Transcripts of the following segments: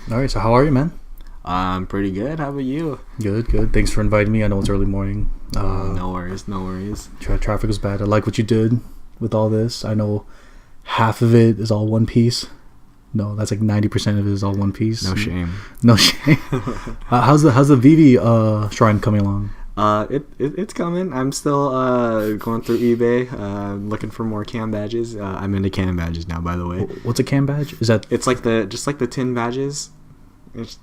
All right, so how are you, man? I'm pretty good. How about you? Good, good. Thanks for inviting me. I know it's early morning. No worries, no worries. Traffic was bad. I like what you did with all this. I know half of it is all One Piece. No, that's like 90% of it is all One Piece. No shame. No shame. How's the Vivi shrine coming along? It's coming. I'm still going through eBay, looking for more cam badges. I'm into cam badges now, by the way. What's a cam badge? Is that? It's like the tin badges. It's,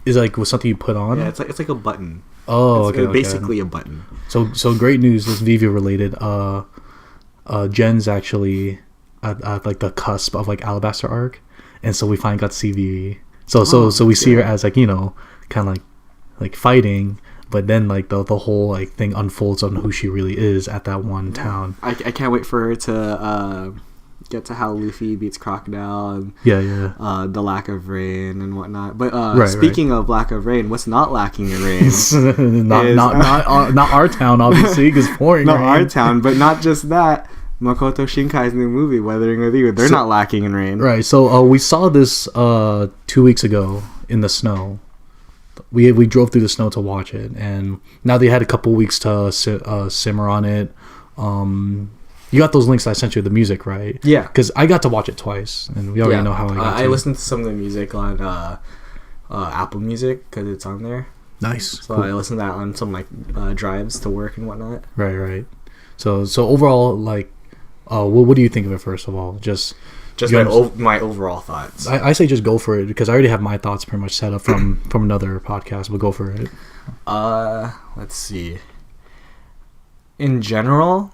is it like with something you put on? Yeah, it's like a button. Oh, it's okay. Basically a button. So great news. This Vivi related. Jen's actually at like the cusp of like Alabaster arc, and so we finally got to see Vivi. So we see her as like, kind of like fighting. But then, like, the whole, like, thing unfolds on who she really is at that one town. I can't wait for her to get to how Luffy beats Crocodile and the lack of rain and whatnot. But speaking of lack of rain, what's not lacking in rain? not our town, obviously, because pouring not rain. Our town, but not just that. Makoto Shinkai's new movie, Weathering with You, they're not lacking in rain. Right, so we saw this 2 weeks ago in the snow. We drove through the snow to watch it, and now they had a couple weeks to simmer on it. You got those links I sent you, the music, right? Yeah. Because I got to watch it twice, and we already know how I got to. I listened to some of the music on Apple Music, because it's on there. Nice. So cool. I listened to that on some, drives to work and whatnot. Right. So overall, like, what do you think of it, first of all? Just my overall thoughts. I say just go for it, because I already have my thoughts pretty much set up from another podcast, but go for it. Let's see. In general,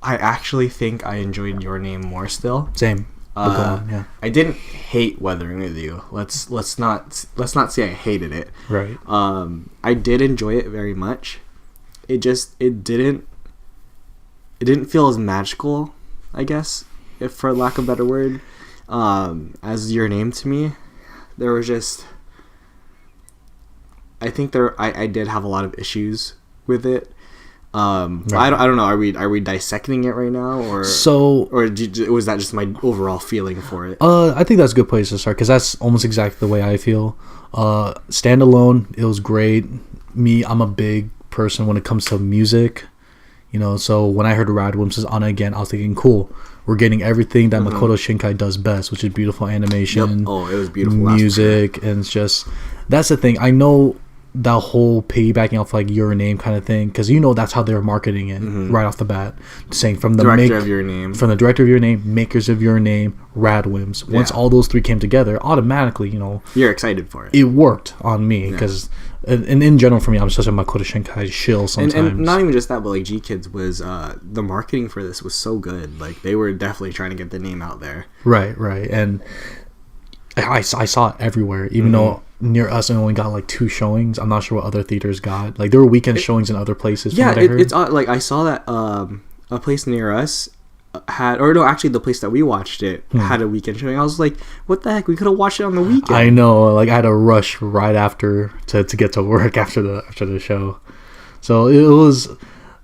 I actually think I enjoyed Your Name more still. Same. But go on, yeah. I didn't hate Weathering with You. Let's not say I hated it. Right. I did enjoy it very much. It didn't feel as magical, I guess, if for lack of a better word, as Your Name to me. There was just, I think I did have a lot of issues with it. Right. I don't know. Are we dissecting it right now, or was that just my overall feeling for it? I think that's a good place to start, because that's almost exactly the way I feel. Standalone, it was great. I'm a big person when it comes to music. So when I heard Radwimps is on it again, I was thinking, cool, we're getting everything that Makoto Shinkai does best, which is beautiful animation. Yep. Oh, it was beautiful. Music, and it's just, that's the thing. I know that whole piggybacking off like Your Name kind of thing, because that's how they're marketing it right off the bat, saying from the director of Your Name, makers of Your Name, Radwimps. Once all those three came together, automatically, you're excited for it. It worked on me, because. And in general, for me, I'm such a Makoto Shinkai shill sometimes. And not even just that, but like G-Kids was, the marketing for this was so good. Like, they were definitely trying to get the name out there. Right. And I saw it everywhere, even though near us I only got like 2 showings. I'm not sure what other theaters got. Like, there were weekend showings in other places. Yeah, it's like, I saw that a place near us the place that we watched it had a weekend showing. I was like, what the heck, we could have watched it on the weekend. I know, like, I had to rush right after to get to work after the show. So it was,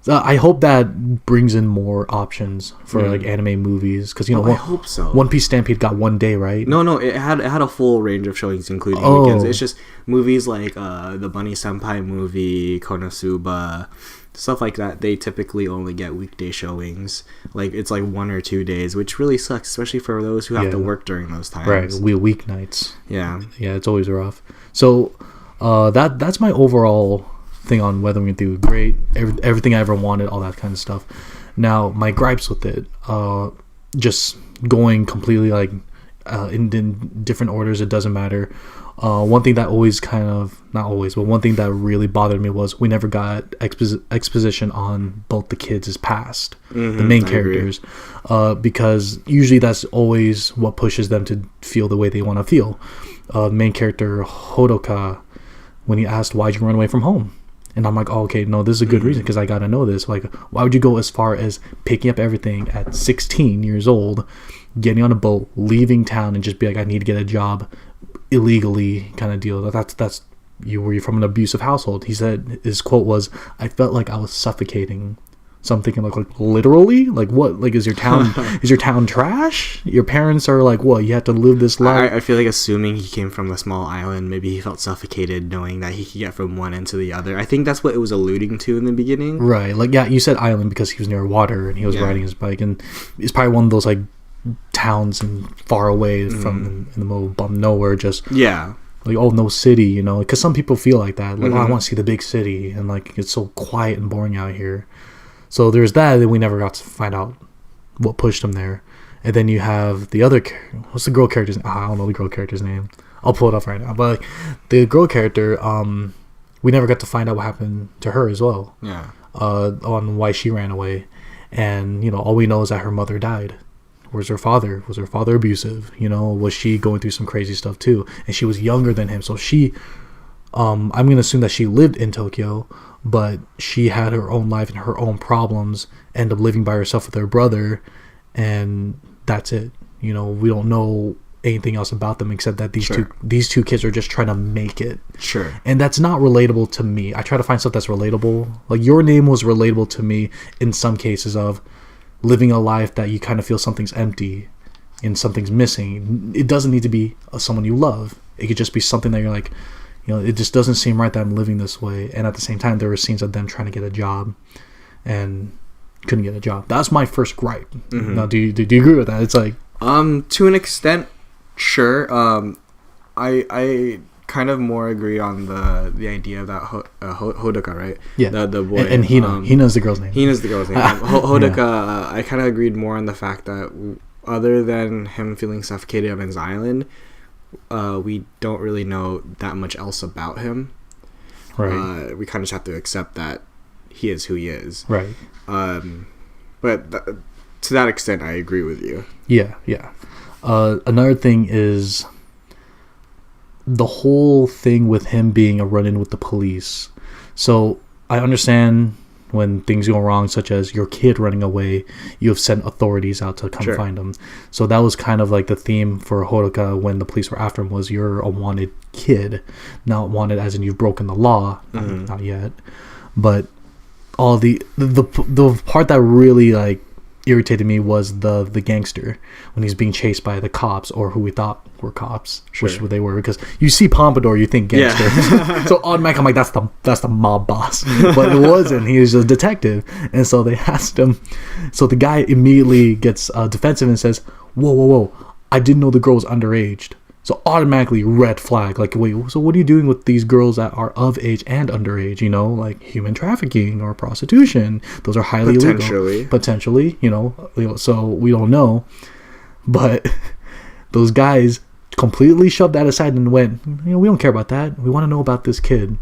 I hope that brings in more options for like anime movies, because I hope so. One Piece Stampede got 1 day, right? No, it had a full range of showings, including weekends. It's just movies like the Bunny Senpai movie, Konosuba, stuff like that. They typically only get weekday showings. Like, it's like 1 or 2 days, which really sucks, especially for those who have to work during those times. Right, weeknights. Yeah, it's always rough. So that's my overall thing on Weathering with You. Great, everything I ever wanted, all that kind of stuff. Now, my gripes with it, just going completely like in different orders, it doesn't matter. One thing that one thing that really bothered me was we never got exposition on both the kids' past, the main characters, because usually that's always what pushes them to feel the way they want to feel. Main character Hodoka, when he asked, why'd you run away from home? And I'm like, oh, okay, no, this is a good reason, because I gotta know this. Like, why would you go as far as picking up everything at 16 years old, getting on a boat, leaving town, and just be like, I need to get a job illegally, kind of deal? That's were you from an abusive household? He said, his quote was, I felt like I was suffocating So I'm thinking like literally, like what? Like is your town trash? Your parents are like, what? You have to live this life. I feel like assuming he came from a small island, maybe he felt suffocated knowing that he could get from one end to the other. I think that's what it was alluding to in the beginning. Right. Like yeah, you said island because he was near water and he was riding his bike, and it's probably one of those like towns and far away from in the middle of nowhere. Just like no city, you know, because some people feel like that. Like I want to see the big city, and like it's so quiet and boring out here. So there's that, and we never got to find out what pushed him there. And then you have the other what's the girl character's name? I don't know the girl character's name. I'll pull it up right now. But like, the girl character, we never got to find out what happened to her as well. Yeah. On why she ran away. And, you know, all we know is that her mother died. Where's her father? Was her father abusive? You know, was she going through some crazy stuff too? And she was younger than him. So she, I'm going to assume that she lived in Tokyo, but she had her own life and her own problems, ended up living by herself with her brother, and that's it. You know, we don't know anything else about them except that these two kids are just trying to make it. Sure. And that's not relatable to me. I try to find stuff that's relatable. Like Your Name was relatable to me in some cases of living a life that you kind of feel something's empty and something's missing. It doesn't need to be someone you love. It could just be something that you're like, you know, it just doesn't seem right that I'm living this way. And at the same time, there were scenes of them trying to get a job and couldn't get a job. That's my first gripe. Now, do you agree with that? It's like, to an extent, sure. I kind of more agree on the idea of that Hodoka, right? Yeah. The boy. And Hina. Hina's the girl's name. Hina's the girl's name. Hodoka, I kind of agreed more on the fact that other than him feeling suffocated on his island, we don't really know that much else about him. Right. We kind of just have to accept that he is who he is. Right. But to that extent, I agree with you. Yeah. Another thing is the whole thing with him being a run-in with the police. So I understand when things go wrong, such as your kid running away, you have sent authorities out to come find him. So that was kind of like the theme for Hodoka when the police were after him, was you're a wanted kid. Not wanted as in you've broken the law. Not yet. But all the part that really like irritated me was the gangster when he's being chased by the cops, or who we thought were cops, which they were, because you see Pompadour, you think gangster. So automatically I'm like, that's the mob boss, but it wasn't. He was a detective. And so they asked him, so the guy immediately gets defensive and says, whoa, I didn't know the girl was underage. So automatically red flag, like, wait, so what are you doing with these girls that are of age and underage? You know, like human trafficking or prostitution. Those are highly illegal. Potentially, you know, so we don't know. But those guys completely shoved that aside and went, you know, we don't care about that. We want to know about this kid.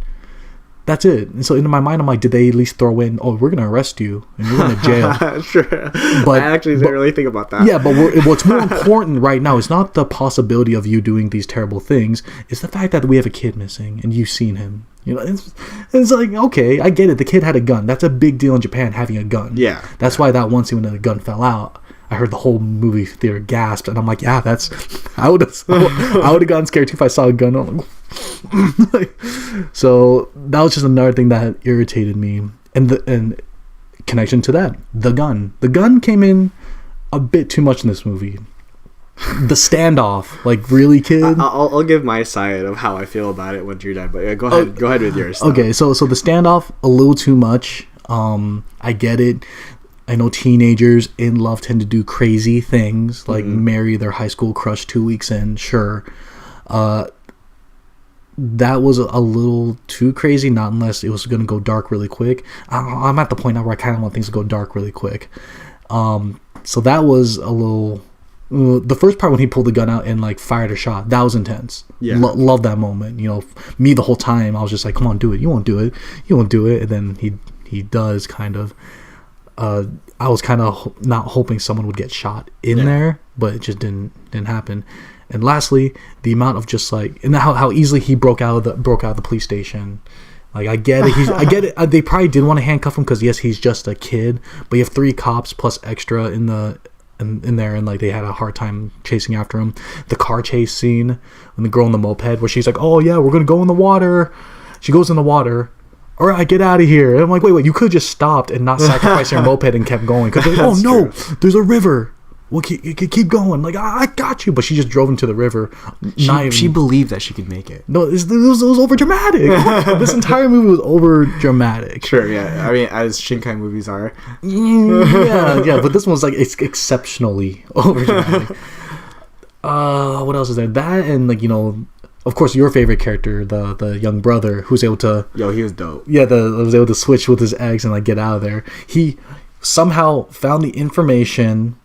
That's it. And so in my mind, I'm like, did they at least throw in, oh, we're going to arrest you and you're going to jail? Sure. But I actually didn't really think about that. Yeah, but what's more important right now is not the possibility of you doing these terrible things. It's the fact that we have a kid missing and you've seen him. You know, it's like, okay, I get it. The kid had a gun. That's a big deal in Japan, having a gun. Yeah. That's why that one scene when the gun fell out, I heard the whole movie theater gasped, and I'm like, yeah, I would have gotten scared too if I saw a gun. I'm like, so that was just another thing that irritated me, and connection to that, the gun came in a bit too much in this movie. The standoff, like, really, kid? I'll give my side of how I feel about it when you're done, but go ahead with yours. Okay, so the standoff, a little too much. I get it. I know teenagers in love tend to do crazy things, like marry their high school crush 2 weeks in, sure. That was a little too crazy, not unless it was going to go dark really quick. I'm at the point now where I kind of want things to go dark really quick. So that was a little... the first part when he pulled the gun out and like fired a shot, that was intense. Yeah. Love that moment. You know, me the whole time, I was just like, come on, do it. You won't do it. And then he does, kind of. I was kind of not hoping someone would get shot in there, but it just didn't happen. And lastly, the amount of just like, and how easily he broke out of the police station. Like, I get it. I get it. They probably did want to handcuff him because yes, he's just a kid. But you have 3 cops plus extra in there, and like they had a hard time chasing after him. The car chase scene when the girl on the moped, where she's like, "Oh yeah, we're gonna go in the water." She goes in the water. all right, get out of here. And I'm like, wait, you could have just stopped and not sacrificed your moped and kept going. Because like, oh no, there's a river. Well, keep going. Like, I got you. But she just drove into the river. She believed that she could make it. No, it was over dramatic. This entire movie was over dramatic. Sure, yeah. I mean, as Shinkai movies are. Yeah. But this one's like, it's exceptionally over dramatic. What else is there? That and like, of course, your favorite character, the young brother, who's able to... Yo, he was dope. Yeah, was able to switch with his eggs and like get out of there. He somehow found the information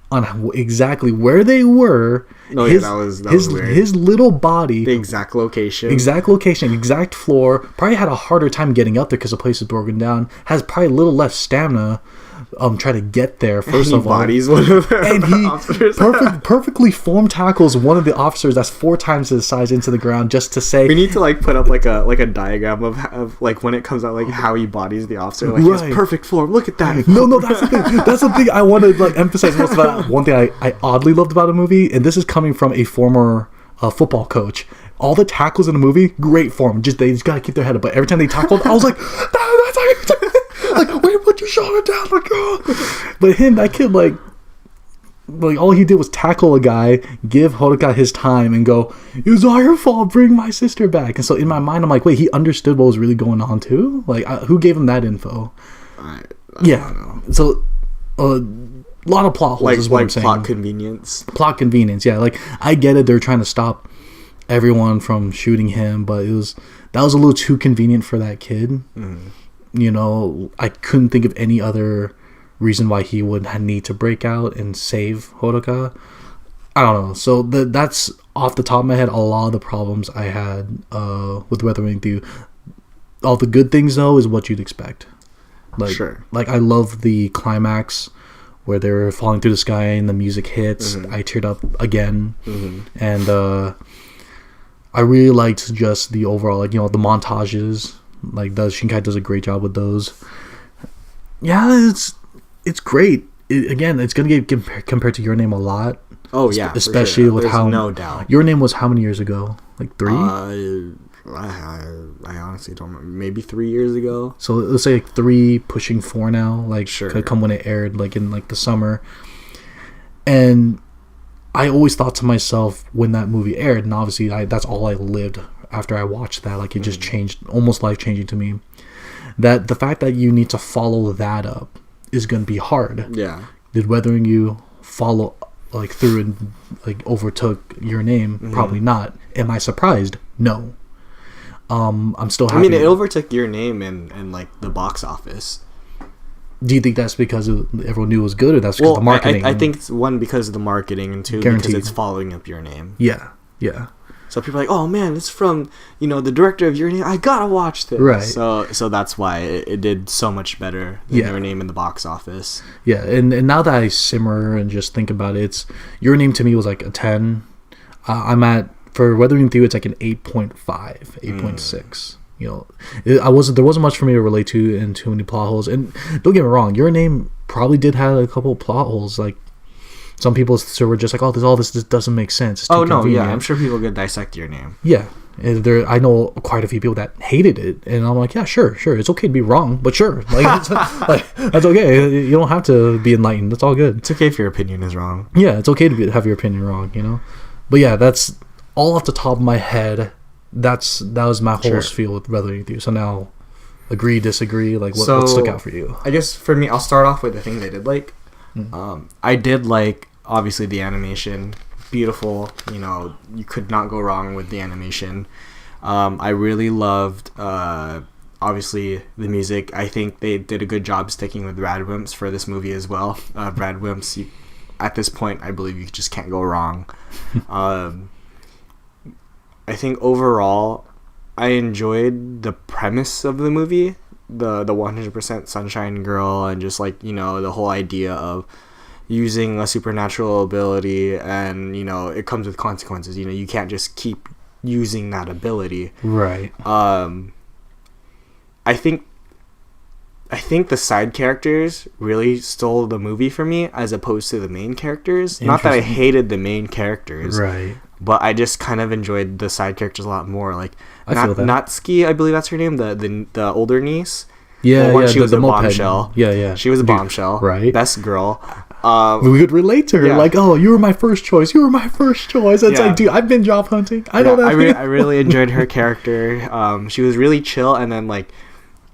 on exactly where they were. That was weird. His little body, the exact location, exact floor. Probably had a harder time getting up there because the place is broken down. Has probably a little less stamina. Try to get there first of all. Bodies one of and he perfectly form tackles one of the officers that's 4 times his size into the ground just to say we need to like put up like a diagram of like when it comes out like how he bodies the officer, like his perfect form. Look at that. No, that's the thing. That's the thing I want to like emphasize most about. One thing I oddly loved about the movie, and this is coming from a former football coach. All the tackles in the movie, great form. They just gotta keep their head up. But every time they tackled, I was like, that's like, wait, put your shoulder down, like, oh. But that kid, like all he did was tackle a guy, give Hodoka his time, and go, it was all your fault, bring my sister back. And so in my mind, I'm like, wait, he understood what was really going on too? Like, who gave him that info? I don't know. So, a lot of plot holes is what I'm saying. Plot convenience. Plot convenience, yeah. Like, I get it, they're trying to stop everyone from shooting him, but that was a little too convenient for that kid. I couldn't think of any other reason why he would need to break out and save Hodoka. I don't know. So that's off the top of my head a lot of the problems I had with Weathering Through. All the good things though is what you'd expect. Like, sure. Like I love the climax where they're falling through the sky and the music hits. I teared up again, and I really liked just the overall, like, the montages. Like, Shinkai does a great job with those. Yeah, it's great. Again, it's gonna get compared to Your Name a lot. Oh yeah, especially with There's how no doubt. Your Name was how many years ago? Like 3? I honestly don't remember. Maybe 3 years ago. So let's say like 3 pushing 4 now. Like, sure. Could come when it aired, like in like the summer. And I always thought to myself when that movie aired, and obviously that's all I lived after I watched that. Like, it just changed, almost life changing to me. That the fact that you need to follow that up is going to be hard. Yeah. Did Weathering You follow like through and like overtook Your Name? Probably not. Am I surprised? No. I'm still happy. I mean, it overtook Your Name in like the box office. Do you think that's because everyone knew it was good, or that's because of the marketing? I think it's one because of the marketing, and two because it's following up Your Name. Yeah. So people are like, oh man, it's from the director of Your Name. I gotta watch this. Right. So that's why it did so much better than Your Name in the box office. Yeah, and now that I simmer and just think about it, Your Name to me was like a 10. I'm at, for Weathering Through, it's like an 8.5, 8.6. There wasn't much for me to relate to and too many plot holes. And don't get me wrong, Your Name probably did have a couple of plot holes. Like, some people were just like, all this doesn't make sense. It's too convenient. I'm sure people could dissect Your Name. Yeah, I know quite a few people that hated it, and I'm like, yeah, sure, it's okay to be wrong, but sure, that's okay. You don't have to be enlightened. That's all good. It's okay if your opinion is wrong. Yeah, it's okay to have your opinion wrong. But yeah, that's all off the top of my head. That was my whole spiel with Weathering Through. So now, agree, disagree. Like, what stuck out for you? I guess for me, I'll start off with the things I did like. I did like, obviously, the animation. Beautiful. You could not go wrong with the animation. I really loved, obviously, the music. I think they did a good job sticking with Radwimps for this movie as well. Radwimps, at this point, I believe you just can't go wrong. I think overall, I enjoyed the premise of the movie. The 100% Sunshine Girl, and just like, the whole idea of using a supernatural ability, and it comes with consequences. You can't just keep using that ability. Right. I think the side characters really stole the movie for me, as opposed to the main characters. Not that I hated the main characters. Right. but I just kind of enjoyed the side characters a lot more. Like Natsuki, I believe that's her name, the older niece. Yeah, well, yeah. She was a moped. bombshell. Yeah, yeah. She was a bombshell. Right. Best girl. We could relate to her. Yeah. Like, oh, you were my first choice. You were my first choice. It's like, dude, I've been job hunting. I know that. I really enjoyed her character. She was really chill, and then like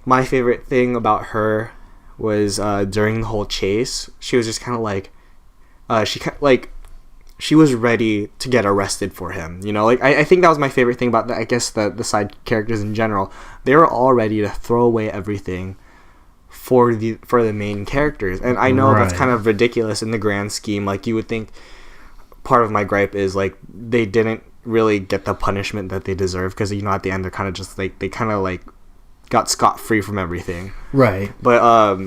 my favorite thing about her was during the whole chase, she was just kind of like, she was ready to get arrested for him. You know, like I think that was my favorite thing about I guess the side characters in general. They were all ready to throw away everything for the main characters, and I know that's kind of ridiculous in the grand scheme. Like, you would think part of my gripe is like they didn't really get the punishment that they deserve, because you know at the end they're kind of just like they kind of like got scot-free from everything, right? But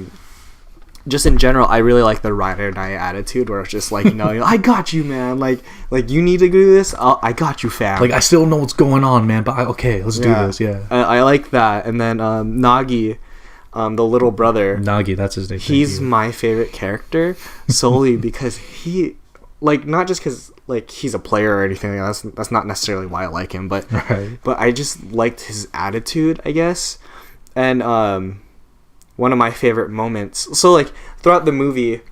just in general, I really like the ride or die attitude, where it's just like, you know, I got you, man. Like you need to do this. I got you, fam. Like, I still don't know what's going on, man. But okay, let's do this. Yeah, I like that. And then Nagi, the little brother. Nagi, that's his name. He's my favorite character solely because he, like, not just because like he's a player or anything. That's not necessarily why I like him, but I just liked his attitude, I guess. And one of my favorite moments. So like throughout the movie,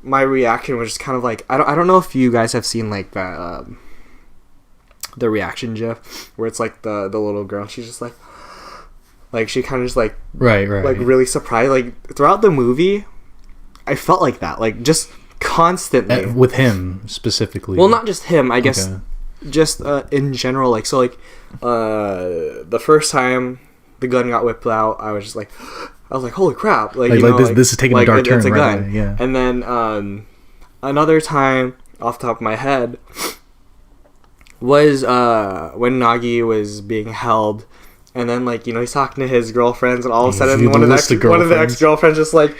my reaction was just kind of like, I don't know if you guys have seen like that the reaction gif where it's like the little girl, she's just like she kind of just like right like really surprised. Like throughout the movie, I felt like that, like just constantly with him specifically. Well, not just him, I guess. Just in general, like, so like the first time the gun got whipped out, I was like, holy crap! Like, you know, this is taking a dark turn. It's a gun. Right, yeah. And then another time, off the top of my head, was when Nagi was being held, and then like, you know, he's talking to his girlfriends, and all of a sudden one of the ex-girlfriends just like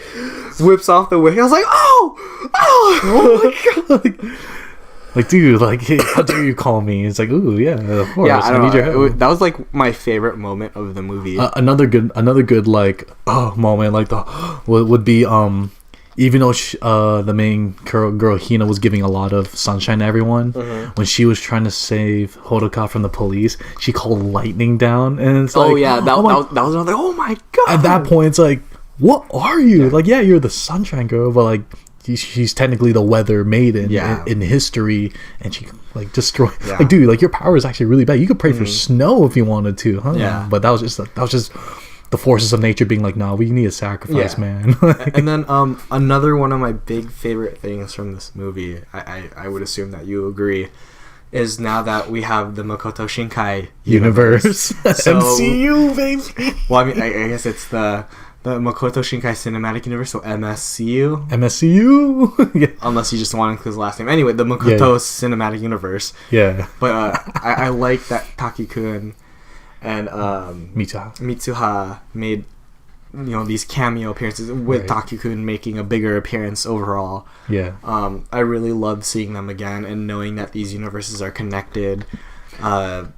whips off the wig. I was like, oh my god! Like, dude, like, hey, how dare you call me? It's like, ooh, yeah, of course. Yeah, I need your help. That was like my favorite moment of the movie. Another good like moment, like would be even though the main girl Hina was giving a lot of sunshine to everyone, when she was trying to save Hodoka from the police, she called lightning down, and it's like, that was another. Oh my god! At that point, it's like, what are you? Yeah. Like, yeah, you're the sunshine girl, but like, she's technically the weather maiden in history, and she like destroy. Like, dude, like, your power is actually really bad. You could pray for snow if you wanted to, huh? Yeah. But that was just the forces of nature being like, nah, we need a sacrifice, man. And then another one of my big favorite things from this movie, I would assume that you agree, is now that we have the Makoto Shinkai universe. So, MCU, baby. Well, I mean, I guess it's the Makoto Shinkai Cinematic Universe, so MSCU. MSCU. Yeah. Unless you just want to include his last name. Anyway, the Makoto Cinematic Universe. Yeah. But I like that Taki-kun and Mitsuha made, you know, these cameo appearances, with Taki-kun making a bigger appearance overall. Yeah. I really love seeing them again and knowing that these universes are connected.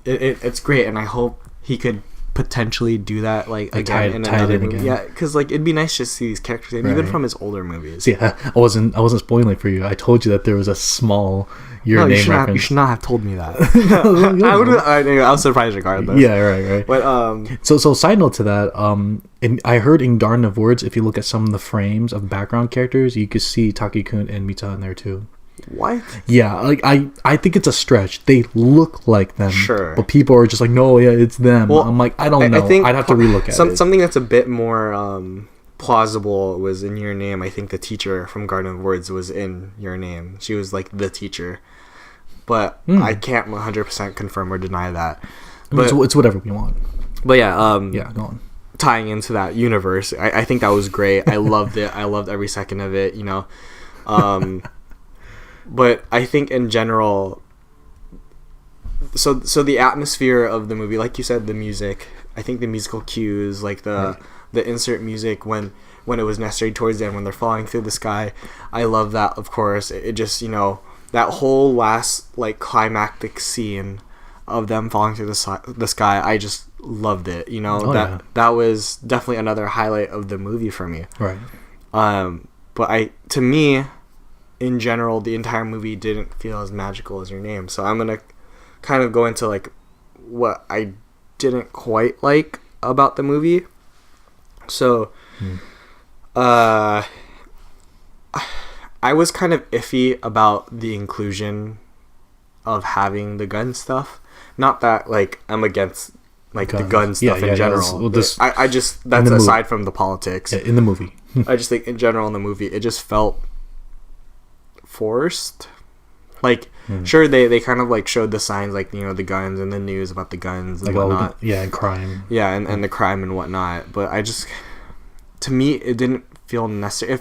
It's great, and I hope he could potentially do that like again in another movie. Again. Yeah, because like it'd be nice to see these characters and even from his older movies. Yeah, I wasn't spoiling for you. I told you that there was a small name reference. You should not have told me that. I was surprised regardless. Yeah, right. But so side note to that, I heard in Garden of Words, if you look at some of the frames of background characters, you could see Taki-kun and Mita in there too. What? Yeah, like I think it's a stretch. They look like them, sure, but people are just like, no, yeah, it's them. Well, I'm like, I don't know. I think I'd have to relook at it. Something that's a bit more plausible was in Your Name. I think the teacher from Garden of Words was in Your Name. She was like the teacher, but I can't 100% confirm or deny that. But it's whatever we want. But yeah, go on. Tying into that universe, I think that was great. I loved it. I loved every second of it. You know. But I think in general, so the atmosphere of the movie, like you said, the music, I think the musical cues, like the insert music when it was necessary towards the end, when they're falling through the sky, I love that, of course. It just, you know, that whole last like climactic scene of them falling through the sky, I just loved it. You know, that was definitely another highlight of the movie for me. Right. But to me, in general, the entire movie didn't feel as magical as Your Name. So I'm gonna kind of go into like what I didn't quite like about the movie. So, I was kind of iffy about the inclusion of having the gun stuff. Not that like I'm against like guns. The gun stuff in general. I just that's aside from the politics. Yeah, in the movie. I just think in general in the movie it just felt forced. Like sure they kind of like showed the signs like the guns and the news about the guns and like whatnot. And crime. Yeah, and the crime and whatnot. But I just, to me, it didn't feel necessary.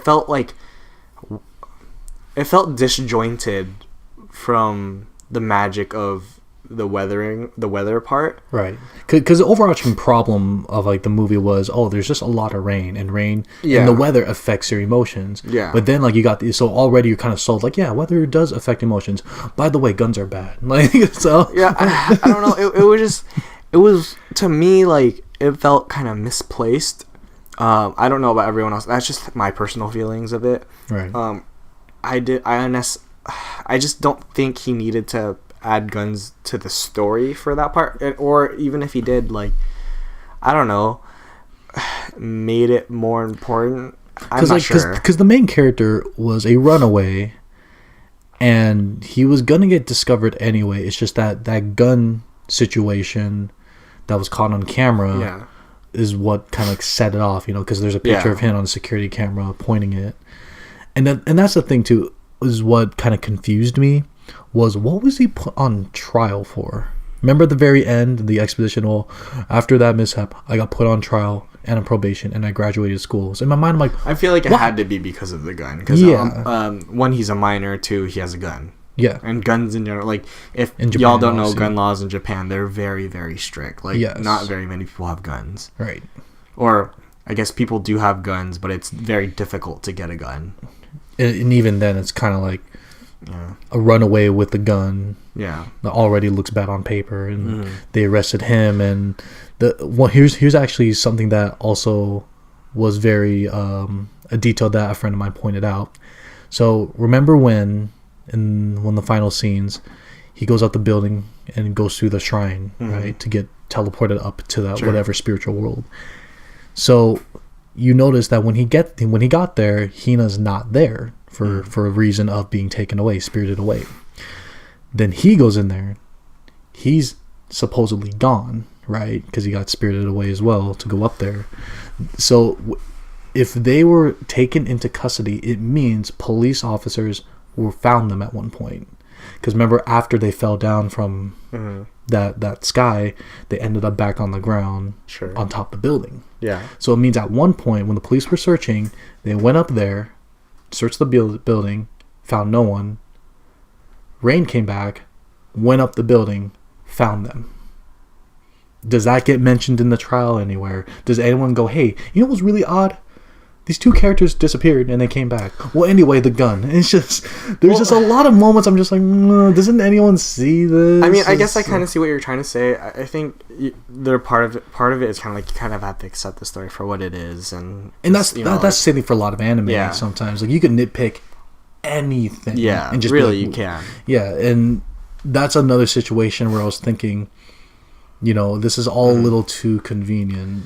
It felt disjointed from the magic of the weather part. Right. Because the overarching problem of like the movie was, there's just a lot of rain and the weather affects your emotions. Yeah. But then like you got so already you're kind of sold like, yeah, weather does affect emotions. By the way, guns are bad. Like so. Yeah, I don't know. It was to me like it felt kind of misplaced. I don't know about everyone else. That's just my personal feelings of it. Right. I just don't think he needed to add guns to the story for that part, or even if he did, like, I don't know, made it more important. I'm not sure. Because the main character was a runaway, and he was gonna get discovered anyway. It's just that gun situation that was caught on camera is what kind of like set it off, because there's a picture of him on a security camera pointing it, and that's the thing too, is what kind of confused me. Was what was he put on trial for? Remember at the very end, the exposition, after that mishap, I got put on trial and on probation, and I graduated school. So in my mind, I'm like, I feel like it had to be because of the gun. Because one, he's a minor. Two, he has a gun. Yeah. And guns in general, like, if y'all don't know gun laws in Japan, they're very, very strict. Like, not very many people have guns. Right. Or, I guess people do have guns, but it's very difficult to get a gun. And even then, it's kind of like, a runaway with the gun that already looks bad on paper, and they arrested him. And here's actually something that also was very a detail that a friend of mine pointed out. So remember when in one of the final scenes he goes out the building and goes through the shrine, right, to get teleported up to that whatever spiritual world. So you notice that when he got there, Hina's not there for a reason of being taken away, spirited away. Then he goes in there. He's supposedly gone, right? Because he got spirited away as well to go up there. So if they were taken into custody, it means police officers found them at one point. Because remember, after they fell down from that sky, they ended up back on the ground on top of the building. Yeah. So it means at one point when the police were searching, they went up there, searched the building, found no one. Rain came back, went up the building, found them. Does that get mentioned in the trial anywhere? Does anyone go, hey, you know what's really odd? These two characters disappeared and they came back. Well, anyway, the gun. It's just, there's just a lot of moments I'm just like, doesn't anyone see this? I mean, I guess I kind of see what you're trying to say. I think they're part of it is kind of like you kind of have to accept the story for what it is, and that's the same thing for a lot of anime. Sometimes like you can nitpick anything, and just really you can, and that's another situation where I was thinking, this is all a little too convenient,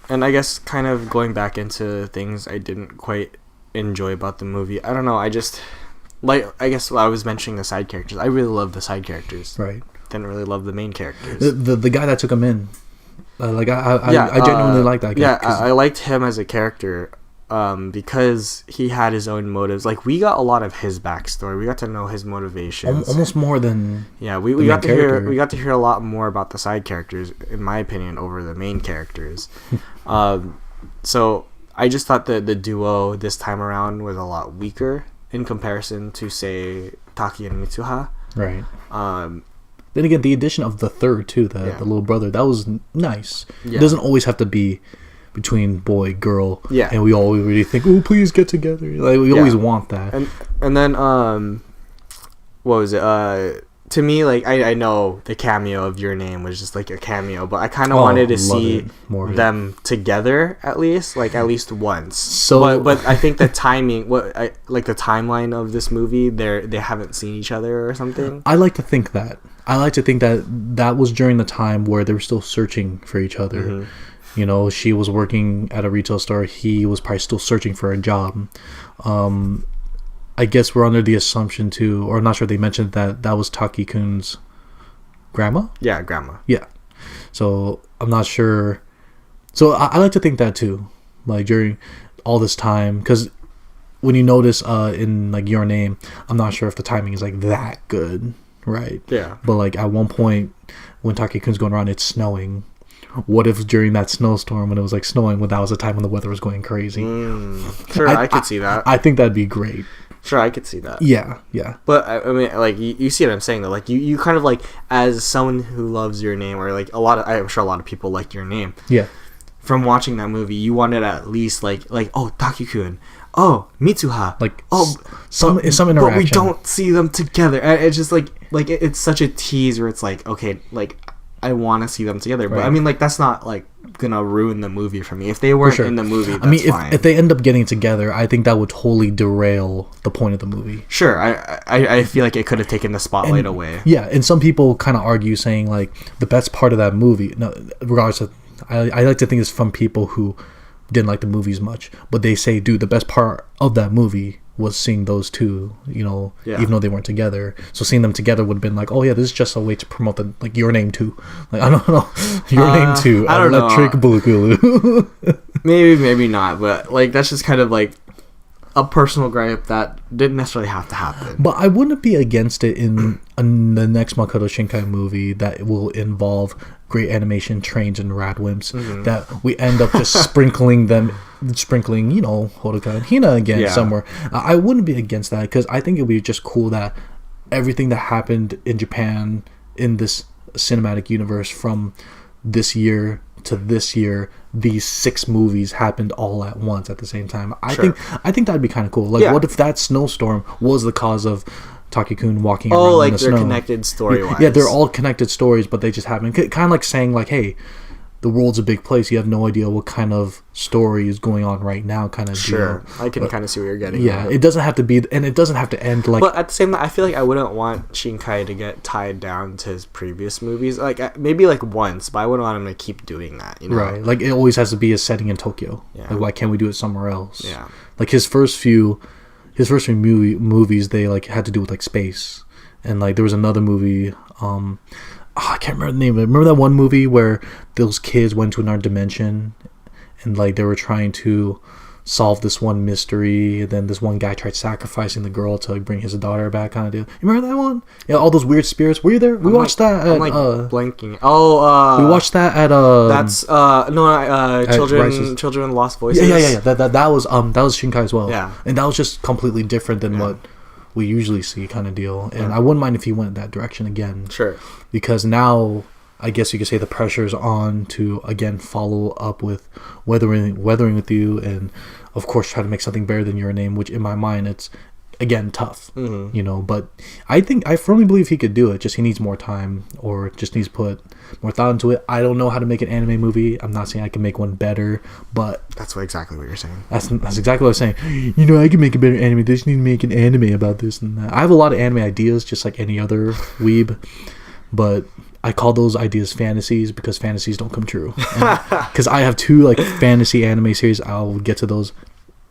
And I guess kind of going back into things I didn't quite enjoy about the movie. I don't know. I just I guess I was mentioning the side characters. I really love the side characters. Right. Didn't really love the main characters. The guy that took him in. I genuinely like that guy. Yeah, I liked him as a character because he had his own motives. Like, we got a lot of his backstory. We got to know his motivations. Almost more than we got to hear a lot more about the side characters, in my opinion, over the main characters. So I just thought that the duo this time around was a lot weaker in comparison to, say, Taki and Mitsuha. Right. Then again, the addition of the third too, the little brother, that was nice. It doesn't always have to be between boy, girl, and we all really think, oh, please get together. Like, we always want that. And then what was it? to me, like, I know the cameo of Your Name was just like a cameo, but I kind of wanted to see them together at least once. So, but I think the timing, the timeline of this movie, they haven't seen each other or something. I like to think that that was during the time where they were still searching for each other. Mm-hmm. You know, she was working at a retail store. He was probably still searching for a job. I guess we're under the assumption too, or I'm not sure they mentioned that was Taki-kun's grandma? Yeah, grandma. Yeah. So I'm not sure. So I like to think that too, like during all this time, because when you notice in like Your Name, I'm not sure if the timing is like that good, right? Yeah. But like at one point when Taki-kun's going around, it's snowing. What if during that snowstorm when it was like snowing, when that was the time when the weather was going crazy? Sure, I could see that. I think that'd be great. Sure, I could see that. Yeah. But I mean, like, you see what I'm saying though. Like, you kind of like, as someone who loves Your Name, or like I'm sure a lot of people like Your Name. Yeah. From watching that movie, you wanted at least like oh, Taki-kun, oh, Mitsuha, like some interaction. But we don't see them together. And it's just like it's such a tease where it's like, okay, like I want to see them together, but I mean, like, that's not like gonna ruin the movie for me. If they weren't in the movie, that's fine. If they end up getting together, I think that would totally derail the point of the movie. Sure, I feel like it could have taken the spotlight away. Yeah, and some people kind of argue saying like the best part of that movie, no, regardless of, I like to think it's from people who didn't like the movies much, but they say, dude, the best part of that movie was seeing those two, you know, even though they weren't together. So seeing them together would have been like, oh yeah, this is just a way to promote the, like, Your Name too. Like, I don't know, Your Name too. I don't know. Electric Boogaloo. maybe not, but like that's just kind of like a personal gripe that didn't necessarily have to happen. But I wouldn't be against it in the next Makoto Shinkai movie that will involve great animation, trains, and radwimps. Mm-hmm. That we end up just sprinkling, you know, Hodoka and Hina again somewhere. I wouldn't be against that, because I think it would be just cool that everything that happened in Japan in this cinematic universe from this year to this year, these 6 movies happened all at once at the same time. I think that'd be kind of cool. Like, what if that snowstorm was the cause of Taki-kun walking around in the snow? Oh, like they're connected story-wise. Yeah, they're all connected stories, but they just happen. Kind of like saying, like, hey, the world's a big place. You have no idea what kind of story is going on right now, kind of deal. Sure, I can kind of see what you're getting. Yeah, it doesn't have to be, and it doesn't have to end like. But at the same time, I feel like I wouldn't want Shinkai to get tied down to his previous movies. Like, maybe like once, but I wouldn't want him to keep doing that. You know? Right, like it always has to be a setting in Tokyo. Yeah. Like, why can't we do it somewhere else? Yeah. Like his first few movies, they like had to do with like space, and like there was another movie. I can't remember the name of it. Remember that one movie where those kids went to another dimension and like they were trying to solve this one mystery, and then this one guy tried sacrificing the girl to like, bring his daughter back, kind of deal. You remember that one? Yeah, all those weird spirits. Were you there? We watched that at blanking. Oh, we watched that at that's Children Lost Voices. Yeah. That was Shinkai as well. Yeah. And that was just completely different than what we usually see, kind of deal. And I wouldn't mind if he went that direction again. Sure. Because now I guess you could say the pressure's on to again follow up with Weathering with You, and of course try to make something better than Your Name, which in my mind it's again tough. Mm-hmm. You know, but I firmly believe he could do it. Just he needs more time, or just needs to put more thought into it. I don't know how to make an anime movie. I'm not saying I can make one better, but that's exactly what you're saying. That's exactly what I was saying. You know, I can make a better anime. They just need to make an anime about this and that. I have a lot of anime ideas, just like any other weeb, but I call those ideas fantasies because fantasies don't come true. Because I have 2 like fantasy anime series. I'll get to those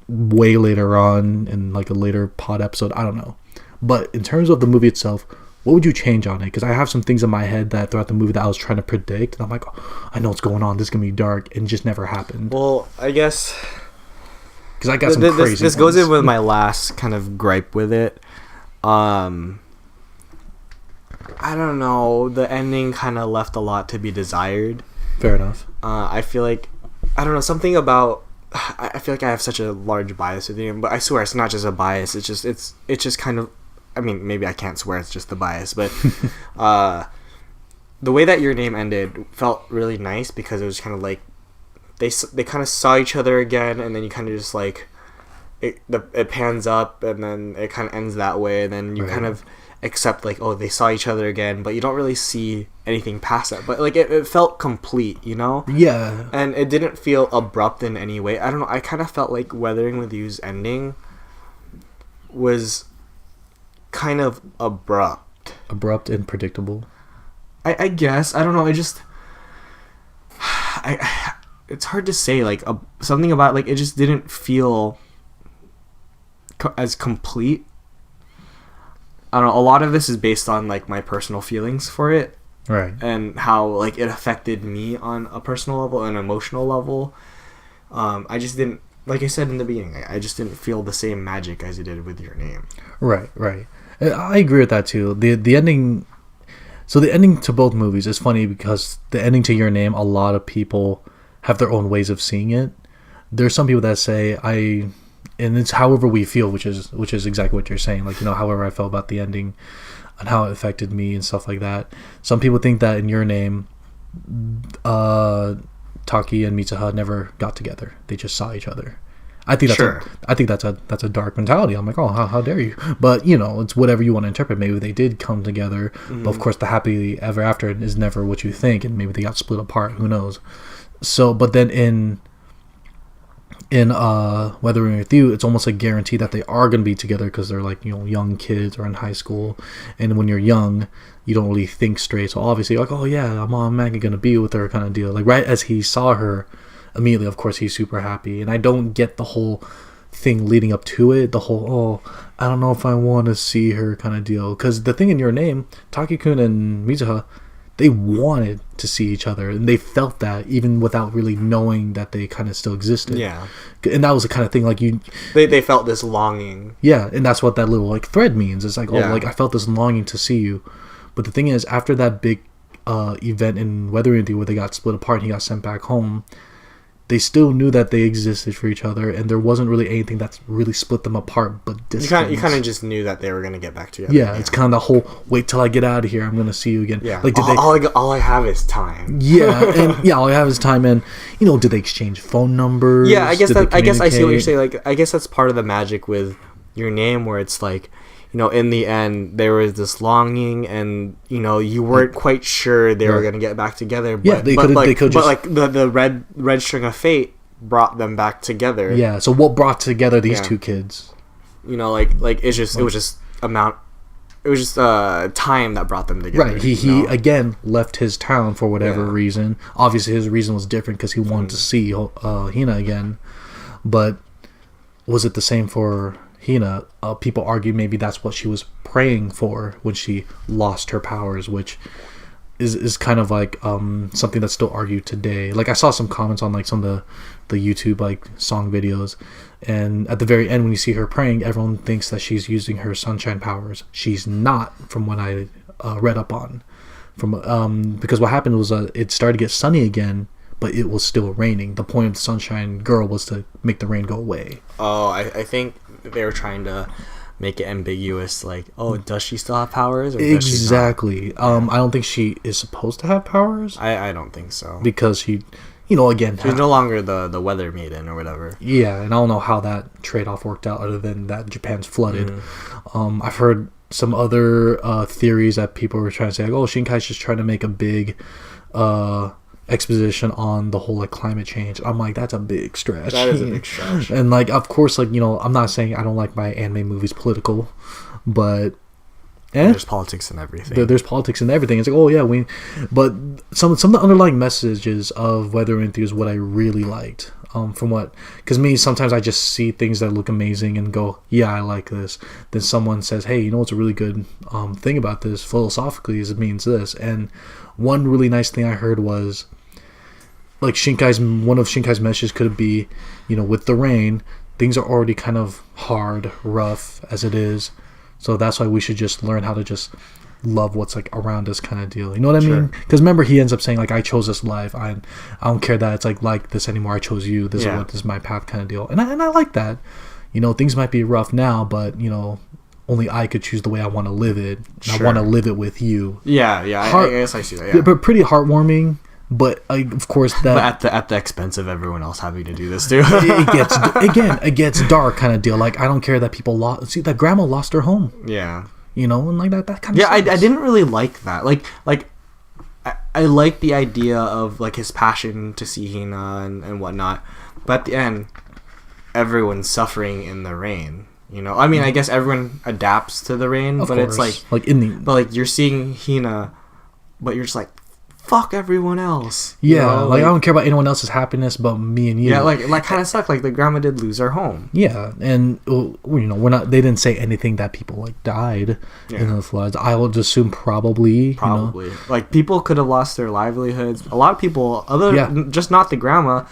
way later on in like a later pod episode. I don't know. But in terms of the movie itself, what would you change on it? Because I have some things in my head that throughout the movie that I was trying to predict, and I'm like, oh, I know what's going on. This is gonna be dark, and it just never happened. Well, I guess because I got some crazy. This goes in with my last kind of gripe with it. I don't know. The ending kind of left a lot to be desired. Fair enough. I feel like, I don't know, something about, I feel like I have such a large bias with him, but I swear it's not just a bias. It's just kind of, I mean, maybe I can't swear it's just the bias, but the way that Your Name ended felt really nice, because it was kind of like they kind of saw each other again, and then you kind of just like it pans up, and then it kind of ends that way, and then you kind of, except like, oh, they saw each other again, but you don't really see anything past that. But like it felt complete, you know? Yeah. And it didn't feel abrupt in any way. I don't know, I kind of felt like Weathering with You's ending was kind of abrupt and predictable. I guess, I don't know, it's hard to say, like something about, like, it just didn't feel as complete. I don't know, a lot of this is based on like my personal feelings for it, right, and how like it affected me on a personal level and emotional level. I just didn't, like I said in the beginning, I just didn't feel the same magic as it did with Your Name. Right. I agree with that too. The ending. So the ending to both movies is funny because the ending to Your Name, a lot of people have their own ways of seeing it. There's some people that say and it's however we feel, which is exactly what you're saying. Like, you know, however I felt about the ending and how it affected me and stuff like that. Some people think that in Your Name, Taki and Mitsuha never got together. They just saw each other. I think that's a dark mentality. I'm like, oh, how dare you? But, you know, it's whatever you want to interpret. Maybe they did come together, but of course the happily ever after is never what you think, and maybe they got split apart. Who knows? So, but then in Weathering with You, it's almost a guarantee that they are going to be together because they're like, you know, young kids or in high school, and when you're young, you don't really think straight. So obviously, you're like, oh yeah, I'm Maggie going to be with her kind of deal. Like right as he saw her, immediately, of course, he's super happy. And I don't get the whole thing leading up to it, the whole, oh, I don't know if I want to see her kind of deal. Because the thing in Your Name, Taki-kun and Mitsuha, they wanted to see each other, and they felt that even without really knowing that they kind of still existed. Yeah. And that was the kind of thing, like, they felt this longing. Yeah, and that's what that little, like, thread means. It's like, oh, like, I felt this longing to see you. But the thing is, after that big event in Weathering with You where they got split apart and he got sent back home, they still knew that they existed for each other, and there wasn't really anything that's really split them apart but distance. You kind of just knew that they were going to get back together. Yeah, it's kind of the whole, wait till I get out of here, I'm going to see you again. Yeah, like, all I have is time. Yeah, and all I have is time, and, you know, did they exchange phone numbers? Yeah, I guess I see what you're saying. Like, I guess that's part of the magic with Your Name, where it's like, you know, in the end, there was this longing, and, you know, you weren't quite sure they were going to get back together. But, they could like the red string of fate brought them back together. Yeah. So what brought together these two kids? You know, like it was just time that brought them together. Right. He again left his town for whatever reason. Obviously, his reason was different because he wanted to see Hina again. But was it the same for Hina? People argue maybe that's what she was praying for when she lost her powers, which is kind of like something that's still argued today. Like, I saw some comments on like some of the YouTube like song videos, and at the very end when you see her praying, everyone thinks that she's using her sunshine powers. She's not, from what I read up on. Because what happened was it started to get sunny again, but it was still raining. The point of the Sunshine Girl was to make the rain go away. Oh, I think they were trying to make it ambiguous, like, oh, does she still have powers? Or exactly. Does she not? I don't think she is supposed to have powers. I don't think so. Because she, you know, again, she's no longer the weather maiden or whatever. Yeah, and I don't know how that trade-off worked out other than that Japan's flooded. I've heard some other theories that people were trying to say, like, oh, Shinkai's just trying to make a big exposition on the whole like climate change. I'm like, that's a big stretch. That is a big stretch. And like, of course, like, you know, I'm not saying I don't like my anime movies political, but there's politics and everything. There's politics and everything. It's like, oh yeah, but some of the underlying messages of Weathering with You is what I really liked. Because me, sometimes I just see things that look amazing and go, yeah, I like this. Then someone says, hey, you know what's a really good thing about this philosophically is it means this. And one really nice thing I heard was, like, one of Shinkai's messages could be, you know, with the rain, things are already kind of hard, rough as it is. So that's why we should just learn how to just love what's like around us kind of deal. You know what I mean? Because remember, he ends up saying, like, I chose this life. I don't care that it's like this anymore. I chose you. This is my path kind of deal. And I like that. You know, things might be rough now, but, you know, only I could choose the way I want to live it. And I want to live it with you. Yeah, I guess I see that. Yeah. But pretty heartwarming. But of course, that but at the expense of everyone else having to do this too. it gets dark kind of deal. Like, I don't care that people lost. See, that grandma lost her home. Yeah. you know, and like that kind of yeah, I didn't really like that. I like the idea of like his passion to see Hina and whatnot, but at the end, everyone's suffering in the rain. You know, I mean, I guess everyone adapts to the rain, but it's like in the but like you're seeing Hina, but you're just like, fuck everyone else. Yeah, you know? like I don't care about anyone else's happiness but me and you. Yeah, like kind of sucked. Like the grandma did lose her home. Yeah, and you know, we're not. They didn't say anything that people like died in the floods. I would assume probably. You know? Like people could have lost their livelihoods. A lot of people, just not the grandma,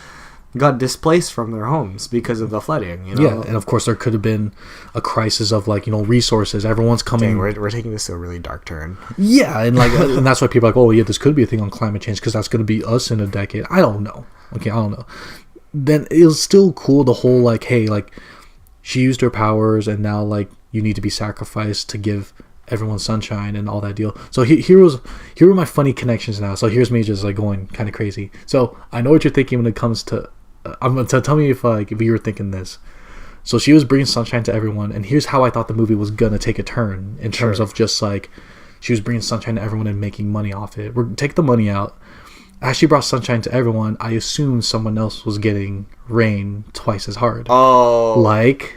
got displaced from their homes because of the flooding. You know? Yeah, and of course there could have been a crisis of like, you know, resources. Everyone's coming. Dang, we're taking this to a really dark turn. Yeah, and like and that's why people are like, oh yeah, this could be a thing on climate change because that's going to be us in a decade. I don't know. Okay, I don't know. Then it was still cool. The whole like, hey, like she used her powers and now like you need to be sacrificed to give everyone sunshine and all that deal. So here were my funny connections now. So here's me just like going kind of crazy. So I know what you're thinking when it comes to. I'm gonna tell me if you were thinking this. So she was bringing sunshine to everyone, and here's how I thought the movie was gonna take a turn in terms of just like she was bringing sunshine to everyone and making money off it. We're take the money out. As she brought sunshine to everyone, I assumed someone else was getting rain twice as hard. Oh, like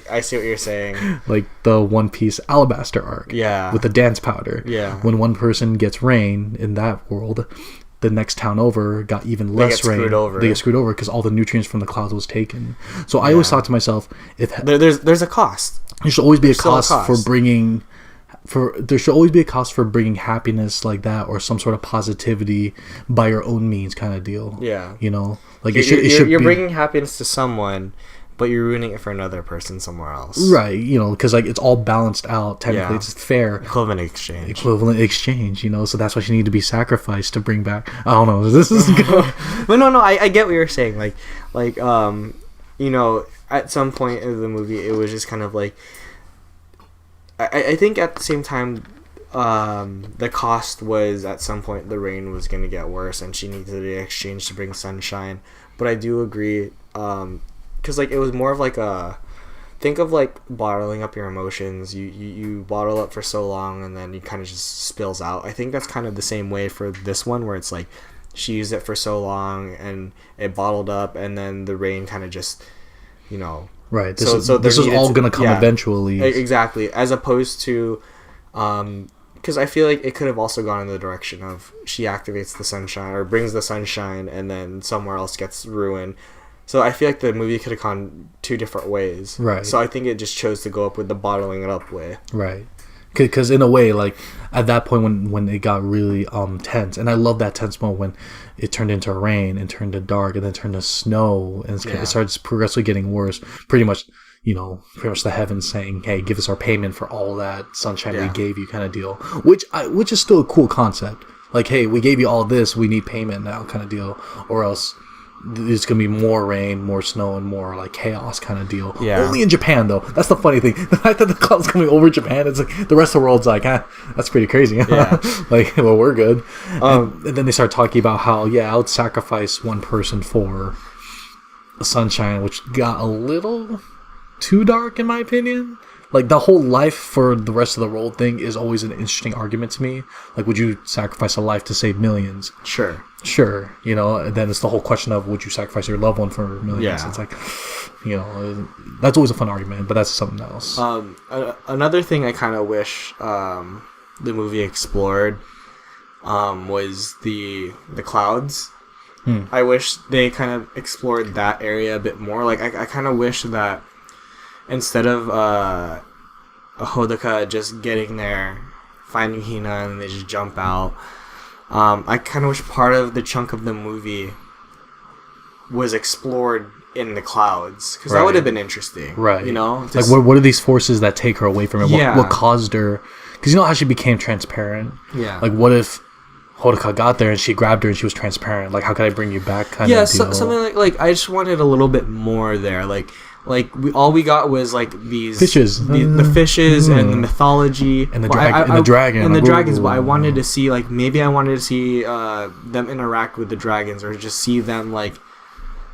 I see what you're saying. Like the One Piece Alabaster arc. Yeah. With the dance powder. Yeah. When one person gets rain in that world, the next town over got even less rain. They get screwed over because all the nutrients from the clouds was taken. So I always thought to myself, if there's a cost. There should always be a cost for bringing. There should always be a cost for bringing happiness like that or some sort of positivity by your own means, kind of deal. Yeah, you know, like you're bringing happiness to someone, but you're ruining it for another person somewhere else. Right, you know, because like it's all balanced out. Technically, it's fair. Equivalent exchange. You know, so that's why she needed to be sacrificed to bring back. I don't know. This is good. But no, I get what you're saying. You know, at some point in the movie, it was just kind of like. I think at the same time, the cost was at some point the rain was going to get worse and she needed the exchange to bring sunshine. But I do agree, because like it was more of like think of like bottling up your emotions. You bottle up for so long and then you kind of just spills out. I think that's kind of the same way for this one where it's like she used it for so long and it bottled up and then the rain kind of just, you know. Right. This is all going to come eventually. Exactly. As opposed to, because I feel like it could have also gone in the direction of she activates the sunshine or brings the sunshine and then somewhere else gets ruined. So I feel like the movie could have gone two different ways. Right. So I think it just chose to go up with the bottling it up way. Right. Because in a way, like at that point when it got really tense, and I love that tense moment when it turned into rain and turned to dark and then turned to snow and it starts progressively getting worse. Pretty much the heavens saying, "Hey, give us our payment for all that sunshine we gave you," kind of deal. Which is still a cool concept. Like, hey, we gave you all this, we need payment now, kind of deal, or else there's gonna be more rain, more snow, and more like chaos kind of deal. Yeah. Only in Japan though. That's the funny thing. The fact that the cloud's coming over Japan, it's like the rest of the world's like, that's pretty crazy. Yeah. Like, well, we're good. And then they start talking about how I would sacrifice one person for the sunshine, which got a little too dark in my opinion. Like the whole life for the rest of the world thing is always an interesting argument to me. Like, would you sacrifice a life to save millions? Sure, you know, and then it's the whole question of would you sacrifice your loved one for millions? Yeah. It's like, you know, that's always a fun argument, but that's something else. Another thing I kind of wish the movie explored was the clouds. I wish they kind of explored that area a bit more. Like, I kind of wish that instead of Hodaka just getting there, finding Hina, and they just jump out, I kind of wish part of the chunk of the movie was explored in the clouds, because that would have been interesting, right? You know, like what are these forces that take her away from it? What caused her? Because you know how she became transparent. Yeah. Like, what if Hodaka got there and she grabbed her and she was transparent? Like, how can I bring you back? Kind of deal. Something like I just wanted a little bit more there. Like all we got was like these fishes, the fishes and the mythology and the dragons. But I wanted to see them interact with the dragons, or just see them like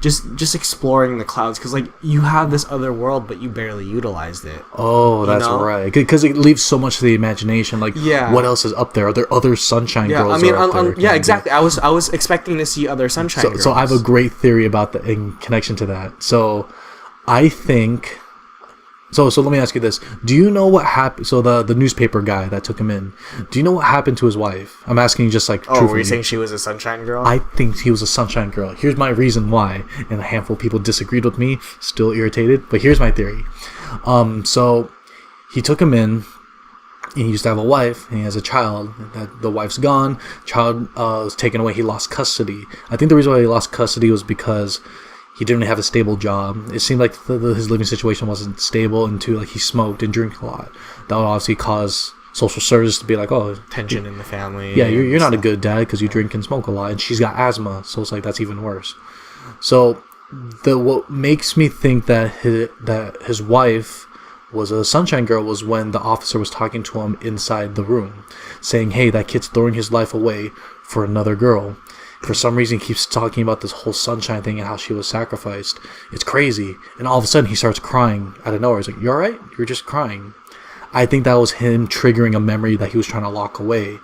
just exploring the clouds, because like you have this other world but you barely utilized it. Oh, that's right, because it leaves so much to the imagination. Like, what else is up there? Are there other sunshine girls? Exactly. I was expecting to see other sunshine girls. So I have a great theory about that in connection to that. So I think so let me ask you this. Do you know what happened? So the newspaper guy that took him in, do you know what happened to his wife? I'm asking you just like truthfully. Were you saying she was a sunshine girl? I think he was a sunshine girl. Here's my reason why, and a handful of people disagreed with me, still irritated, but here's my theory. So he took him in, and he used to have a wife, and he has a child. The wife's gone, child was taken away, he lost custody. I think the reason why he lost custody was because he didn't have a stable job. It seemed like his living situation wasn't stable, and too, like, he smoked and drank a lot. That would obviously cause social services to be like, oh, tension in the family. Yeah, you're not a good dad because you drink and smoke a lot, and she's got asthma, so it's like that's even worse. So what makes me think that his wife was a sunshine girl was when the officer was talking to him inside the room, saying, hey, that kid's throwing his life away for another girl. For some reason, he keeps talking about this whole sunshine thing and how she was sacrificed. It's crazy. And all of a sudden, he starts crying out of nowhere. He's like, you all right? You're just crying. I think that was him triggering a memory that he was trying to lock away.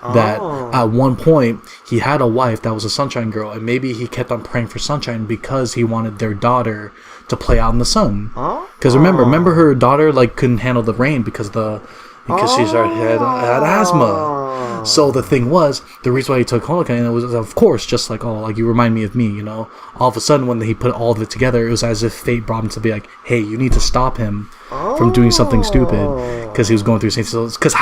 That at one point, he had a wife that was a sunshine girl. And maybe he kept on praying for sunshine because he wanted their daughter to play out in the sun. Because remember her daughter like couldn't handle the rain because she had asthma. So the thing was, the reason why he took Holocaust, it was, of course, just like, like, you remind me of me, you know? All of a sudden, when he put all of it together, it was as if fate brought him to be like, hey, you need to stop him from doing something stupid. Because he was going through the same... Because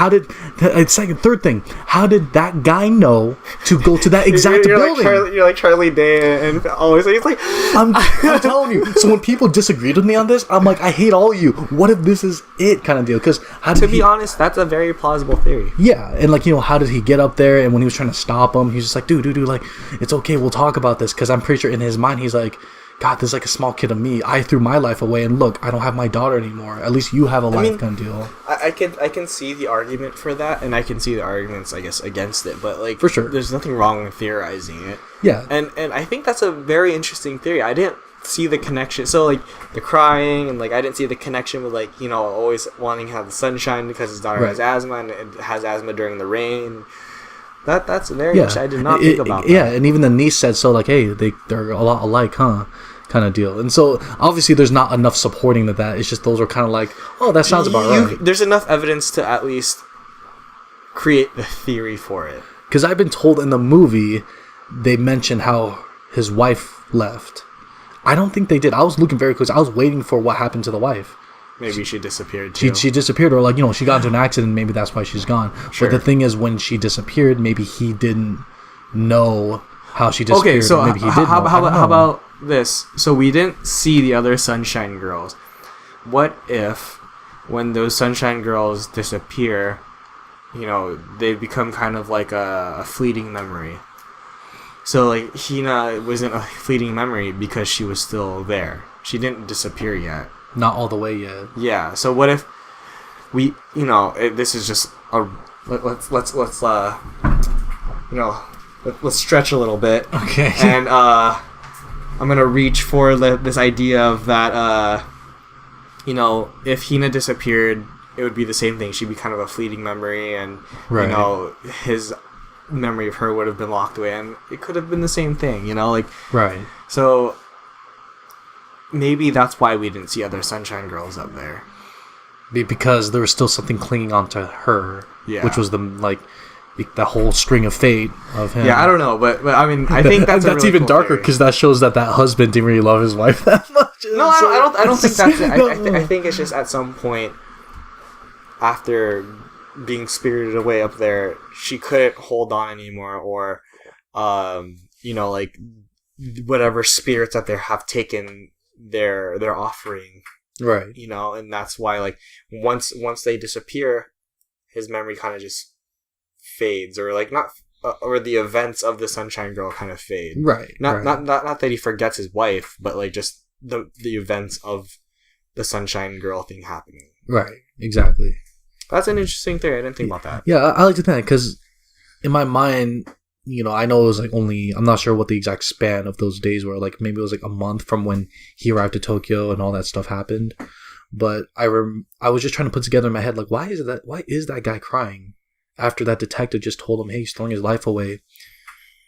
third thing, how did that guy know to go to that exact building? You're like Charlie Day, and always he's like... I'm telling you. So when people disagreed with me on this, I'm like, I hate all of you. What if this is it kind of deal? Because to be honest, that's a very plausible theory. Yeah, and like, you know, how did he get up there? And when he was trying to stop him, he's just like, dude, like, it's okay, we'll talk about this. Because I'm pretty sure in his mind, he's like, God, this is like a small kid of me. I threw my life away, and look, I don't have my daughter anymore. At least you have a life kind of deal. I can see the argument for that, and I can see the arguments, I guess, against it. But like, for sure, there's nothing wrong with theorizing it. Yeah, and I think that's a very interesting theory. I didn't see the connection. So like the crying, and like I didn't see the connection with, like, you know, always wanting to have the sunshine because his daughter has asthma, and it has asthma during the rain. That's very I did not think about that. Yeah, and even the niece said so, like, hey, they're a lot alike, huh? Kind of deal. And so obviously there's not enough supporting that. It's just those are kind of like, oh, that sounds about right. There's enough evidence to at least create the theory for it. Because I've been told in the movie they mentioned how his wife left. I don't think they did. I was looking very close. I was waiting for what happened to the wife. Maybe she disappeared too. She disappeared, or like, you know, she got into an accident. Maybe that's why she's gone. Sure. But the thing is, when she disappeared, maybe he didn't know how she disappeared. Okay, so maybe he did how about this? So we didn't see the other Sunshine Girls. What if, when those Sunshine Girls disappear, you know, they become kind of like a fleeting memory? So like Hina wasn't a fleeting memory because she was still there. She didn't disappear yet. Not all the way yet. Yeah. So what if we, you know, this is just a let's you know, let's stretch a little bit. Okay. And I'm gonna reach for this idea of that. You know, if Hina disappeared, it would be the same thing. She'd be kind of a fleeting memory, and you know, his memory of her would have been locked away, and it could have been the same thing. You know, like So maybe that's why we didn't see other Sunshine Girls up there. Because there was still something clinging onto her, which was the whole string of fate of him. Yeah, I don't know, but I mean, I think that's really even cool darker because that shows that husband didn't really love his wife that much. No, I don't think that's it. I think it's just at some point after being spirited away up there, she couldn't hold on anymore, or you know, like whatever spirits that they have taken their offering, right? You know, and that's why, like, once they disappear, his memory kind of just fades, or like not, or the events of the Sunshine Girl kind of fade, right? Not that he forgets his wife, but like just the events of the Sunshine Girl thing happening. Right. Exactly. That's an interesting theory. I didn't think about that. Yeah, I like to think because in my mind, I know it was like I'm not sure what the exact span of those days were. Like maybe it was like a month from when he arrived to Tokyo and all that stuff happened. But I was just trying to put together in my head, like, why is that guy crying after that detective just told him, hey, he's throwing his life away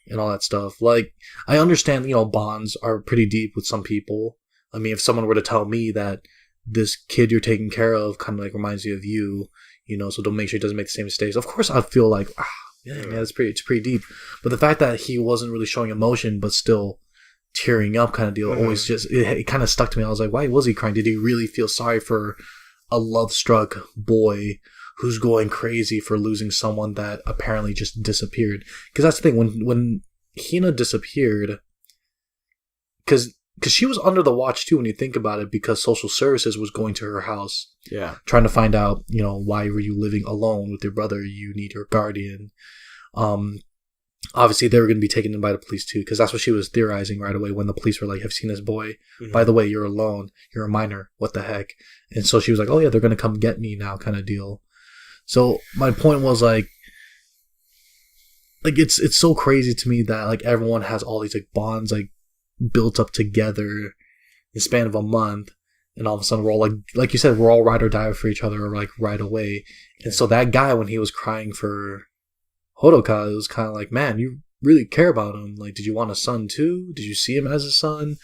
and all that stuff. Like, I understand, bonds are pretty deep with some people. I mean, if someone were to tell me that this kid you're taking care of kind of like reminds you of you, so don't make sure he doesn't make the same mistakes. Of course, I'd feel like, yeah, it's pretty deep. But the fact that he wasn't really showing emotion, but still tearing up kind of deal, always just, it kind of stuck to me. I was like, why was he crying? Did he really feel sorry for a love-struck boy who's going crazy for losing someone that apparently just disappeared? Because that's the thing, when Hina disappeared, because she was under the watch too when you think about it, because social services was going to her house, trying to find out, why were you living alone with your brother? You need your guardian. Obviously they were going to be taken in by the police too, because that's what she was theorizing right away when the police were like, have seen this boy? By the way, you're alone, you're a minor, what the heck? And so she was like, oh yeah, they're going to come get me now kind of deal. So my point was like it's so crazy to me that like everyone has all these like bonds like built up together in the span of a month, and all of a sudden we're all like you said, we're all ride or die for each other like right away. And so that guy, when he was crying for Hodoka, it was kind of like, man, you really care about him. Like, did you want a son too? Did you see him as a son?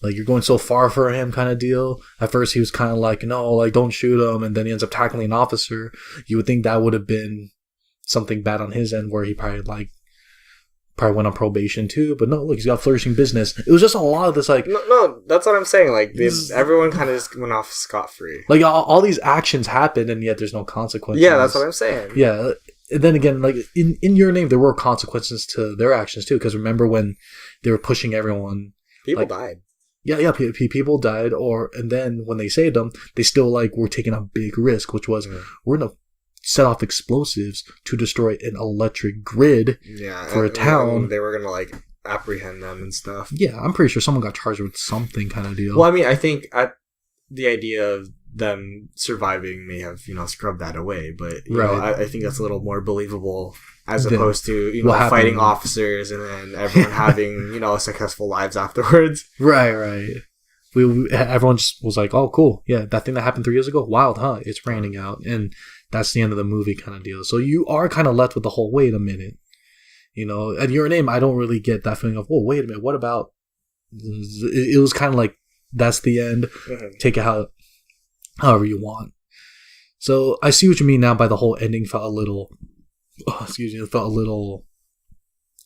Like, you're going so far for him kind of deal. At first he was kind of like, no, like, don't shoot him, and then he ends up tackling an officer. You would think that would have been something bad on his end, where he probably went on probation too, but no, look, he's got flourishing business. It was just a lot of this like, no, that's what I'm saying. Like, everyone kind of just went off scot-free. Like, all these actions happened, and yet there's no consequences. Yeah, that's what I'm saying. Yeah. And then again, like in Your Name, there were consequences to their actions too. Because remember when they were pushing everyone, people died. Yeah, people died. And then when they saved them, they still were taking a big risk, which was we're gonna set off explosives to destroy an electric grid for a town. They were gonna apprehend them and stuff. Yeah, I'm pretty sure someone got charged with something kind of deal. Well, I mean, I think the idea of them surviving may have scrubbed that away, but I think that's a little more believable as opposed to fighting officers and then everyone having successful lives afterwards. Right. Everyone just was like, oh, cool, yeah, that thing that happened 3 years ago, wild, huh? It's raining out, and that's the end of the movie kind of deal. So you are kind of left with the whole, wait a minute, at Your Name, I don't really get that feeling of, oh, wait a minute, what about? It was kind of like, that's the end. Take it however you want. So I see what you mean now by the whole ending felt a little, it felt a little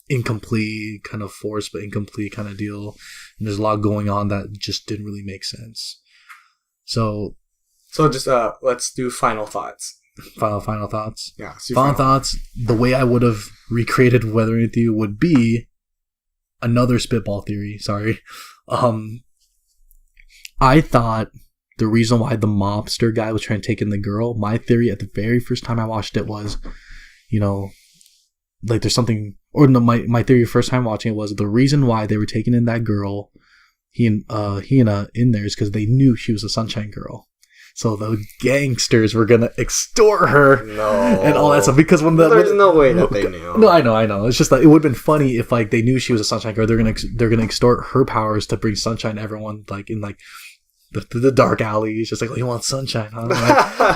incomplete, kind of forced but incomplete kind of deal. And there's a lot going on that just didn't really make sense. So just let's do final thoughts. Final thoughts. Yeah. Final thoughts. The way I would have recreated Weathering with You would be another spitball theory. Sorry. I thought the reason why the mobster guy was trying to take in the girl, my theory at the very first time I watched it was, there's something, or no, my theory first time watching it was the reason why they were taking in that girl, Hina in there, is because they knew she was a Sunshine Girl. So the gangsters were gonna extort her and all that stuff, because there's no way that they knew. No, I know. It's just it would have been funny if they knew she was a Sunshine Girl. They're gonna extort her powers to bring sunshine to everyone, in the dark alley. It's just oh, you want sunshine, huh?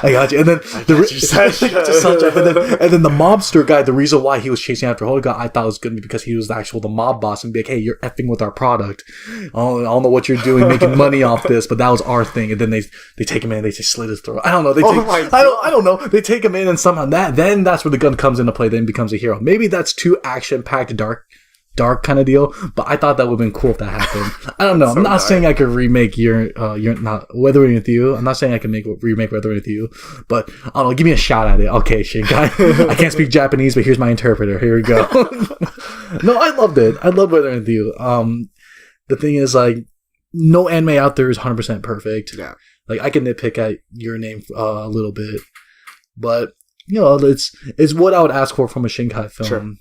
I got you. And then sunshine. And then the mobster guy, the reason why he was chasing after Hodoka, I thought was going to be because he was the mob boss, and be like, hey, you're effing with our product. I don't know what you're doing, making money off this, but that was our thing. And then they take him in, they just slit his throat. I don't know. I don't know. They take him in, and somehow then that's where the gun comes into play. Then becomes a hero. Maybe that's too action packed, dark kind of deal, but I thought that would have been cool if that happened. I don't know. I'm not saying I could remake your not Weathering with You. I'm not saying I can remake Weathering with You, but I don't know. Give me a shot at it. Okay, Shinkai. I can't speak Japanese, but here's my interpreter. Here we go. No, I loved it. I love Weathering with You. The thing is, no anime out there is 100% perfect. Yeah. I can nitpick at Your Name a little bit, but it's what I would ask for from a Shinkai film. Sure.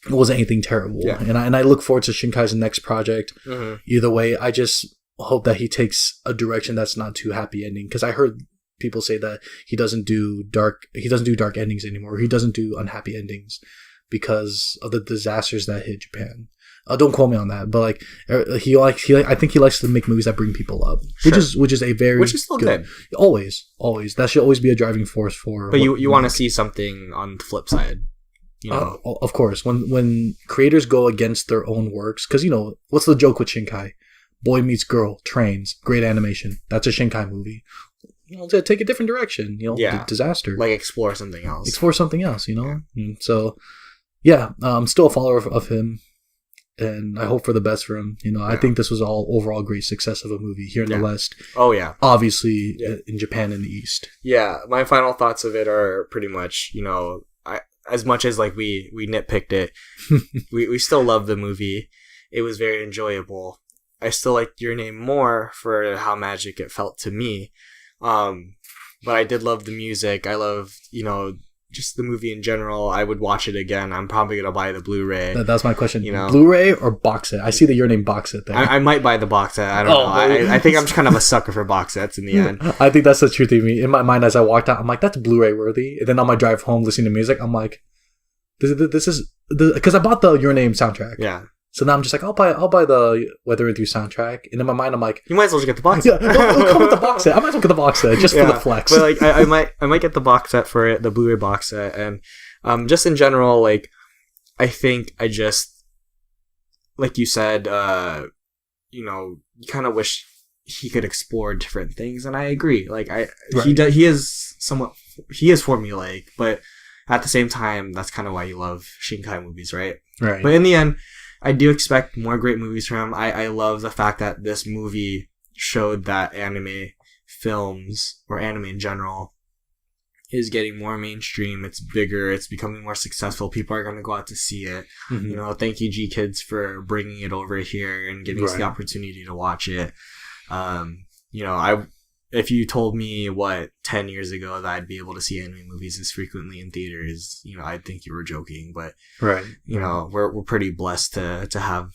It wasn't anything terrible. Yeah. And I look forward to Shinkai's next project. Either way, I just hope that he takes a direction that's not too happy ending, because I heard people say that he doesn't do dark endings anymore. He doesn't do unhappy endings, because of the disasters that hit Japan. Don't quote me on that, but like I think he likes to make movies that bring people up, Sure. which is still good. Always that should always be a driving force for. But you want to see something on the flip side, of course, when creators go against their own works, because what's the joke with Shinkai? Boy meets girl, trains, great animation. That's a Shinkai movie. To take a different direction, disaster. Like explore something else. So, yeah, I'm still a follower of him, and I hope for the best for him. I think this was all overall great success of a movie here in the West. Oh, yeah. Obviously, in Japan in the East. Yeah, my final thoughts of it are pretty much, as much as like we nitpicked it, we still love the movie. It was very enjoyable. I still liked Your Name more for how magic it felt to me. But I did love the music. I love, just the movie in general. I would watch it again. I'm probably going to buy the Blu-ray. That's my question. Blu-ray or box set? I see the Your Name box set there. I might buy the box set. I don't know. I think I'm just kind of a sucker for box sets in the end. I think that's the truth of me. In my mind, as I walked out, I'm like, that's Blu-ray worthy. And then on my drive home listening to music, I'm like, this is... Because I bought the Your Name soundtrack. Yeah. So now I'm just like, I'll buy the Weather With You soundtrack, and in my mind I'm like, you might as well just get the box set. It'll come with the box set. I might as well get the box set just for the flex. But like, I might get the box set for it, the Blu-ray box set, and just in general, like, I think I just, like you said, you kind of wish he could explore different things, and I agree. Like he is formulaic, but at the same time, that's kind of why you love Shinkai movies, right? Right. But in the end, I do expect more great movies from him. I love the fact that this movie showed that anime films, or anime in general, is getting more mainstream. It's bigger. It's becoming more successful. People are going to go out to see it. Mm-hmm. Thank you, G-Kids, for bringing it over here and giving us the opportunity to watch it. If you told me 10 years ago that I'd be able to see anime movies this frequently in theaters, I'd think you were joking. But we're pretty blessed to have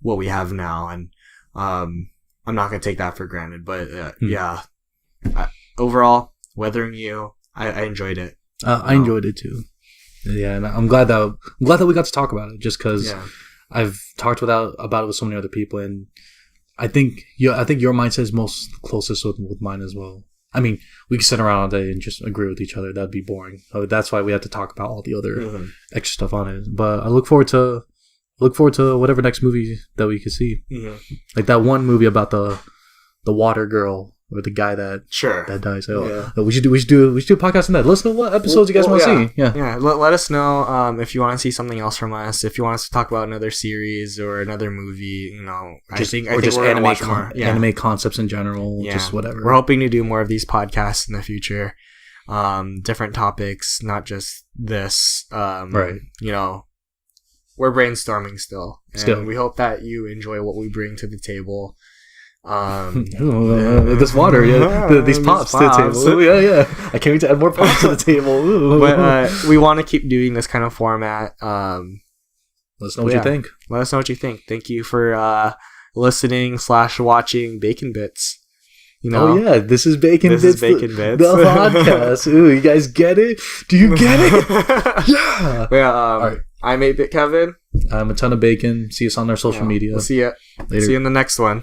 what we have now, and I'm not gonna take that for granted. But overall, Weathering You, I enjoyed it. I enjoyed it too. Yeah, and I'm glad that we got to talk about it, just because I've talked about it with so many other people, and I think your mindset is most closest with mine as well. I mean, we could sit around all day and just agree with each other. That'd be boring. So that's why we had to talk about all the other extra stuff on it. But I look forward to whatever next movie that we could see. Mm-hmm. Like that one movie about the water girl, or the guy that dies. We should do a podcast on that. Let us know what episodes you guys want to see. Yeah. Let us know if you want to see something else from us. If you want us to talk about another series or another movie, I think we're anime watch more. Anime concepts in general. Just whatever. We're hoping to do more of these podcasts in the future. Different topics, not just this. Right. We're brainstorming still. And we hope that you enjoy what we bring to the table. This water, these pops to the table. Ooh, I can't wait to add more pops to the table. Ooh. But we want to keep doing this kind of format. Let us know what you think. Let us know what you think. Thank you for listening / watching Bacon Bits. This is Bacon Bits. This is Bacon Bits, the podcast. Ooh, you guys get it? Do you get it? Yeah. All right. I'm 8-Bit Kevin. I'm a ton of bacon. See us on our social media. We'll see you. Later. See you in the next one.